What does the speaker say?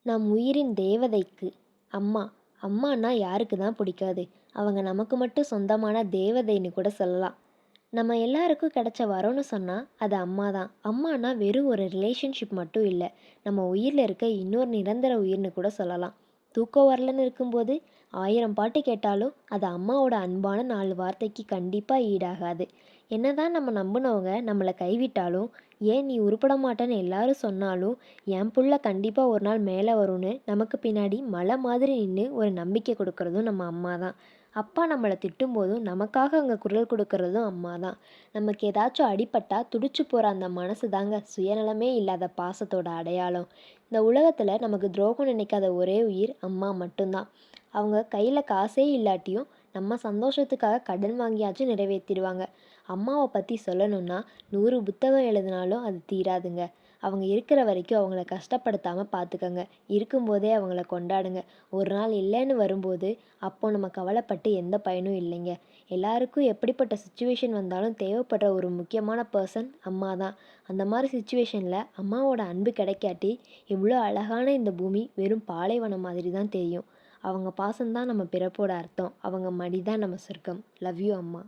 நம் உயிரின் தேவதைக்கு அம்மா. அம்மான்னா யாருக்கு தான் பிடிக்காது? அவங்க நமக்கு மட்டும் சொந்தமான தேவதைன்னு கூட சொல்லலாம். நம்ம எல்லாருக்கும் கிடைச்ச வரம்னு சொன்னா, அது அம்மா தான். அம்மானா வெறும் ஒரு ரிலேஷன்ஷிப் மட்டும் இல்ல. நம்ம உயிர்ல இருக்க இன்னொரு நிரந்தர உயிர்ன்னு கூட சொல்லலாம். தூக்கம் வரலன்னு இருக்கும்போது, 1000 பாட்டு கேட்டாலும், அது அம்மாவோட அன்பான 4 வார்த்தைக்கு கண்டிப்பா ஈடாகாது. என்னதான் நம்ம நம்புனவங்க நம்மள கைவிட்டாலும், ஏன் நீ உருப்பட மாட்டேன்னு எல்லாரும் சொன்னாலும், என் புள்ள கண்டிப்பா ஒரு நாள் மேல வரும்னு நமக்கு பின்னாடி மலை மாதிரி நின்னு ஒரு நம்பிக்கை குடுக்குறதும் நம்ம அம்மா தான். அப்பா நம்மள திட்டும்போதும் நமக்காக அங்க குரல் குடுக்குறதும் அம்மா தான். நமக்கு ஏதாச்சும் அடிபட்டா துடிச்சு போற அந்த மனசு தாங்க சுயநலமே இல்லாத பாசத்தோட அடையாளம். இந்த உலகத்துல நமக்கு துரோகம் நினைக்காத ஒரே உயிர் அம்மா மட்டும்தான். அவங்க கையில காசே இல்லாட்டியும் நம்ம சந்தோஷத்துக்காக கடன் வாங்கியாச்சும் நிறைவேத்திடுவாங்க. அம்மாவ பத்தி சொல்லணும்னா 100 புத்தகம் எழுதினாலும் அது தீராதுங்க. அவங்க இருக்கிற வரைக்கும் அவங்கள கஷ்டப்படுத்தாம பார்த்துக்கங்க. இருக்கும்போதே அவங்கள கொண்டாடுங்க. ஒரு நாள் இல்லைன்னு வரும்போது, அப்போ நம்ம கவலைப்பட்டு எந்த பயனும் இல்லைங்க. எல்லாருக்கும் எப்படிப்பட்ட சிச்சுவேஷன் வந்தாலும் தேவைப்படுற ஒரு முக்கியமான பர்சன் அம்மா தான். அந்த மாரி சிச்சுவேஷன்ல அம்மாவோட அன்பு கிடைக்காட்டி, இவ்ளோ அழகான இந்த பூமி வெறும் பாலைவனம் மாதிரி தான் தெரியும். அவங்க பாசம் தான் நம்ம பிறப்போட அர்த்தம். அவங்க மடி தான் நம்ம சொர்க்கம். லவ் யூ அம்மா.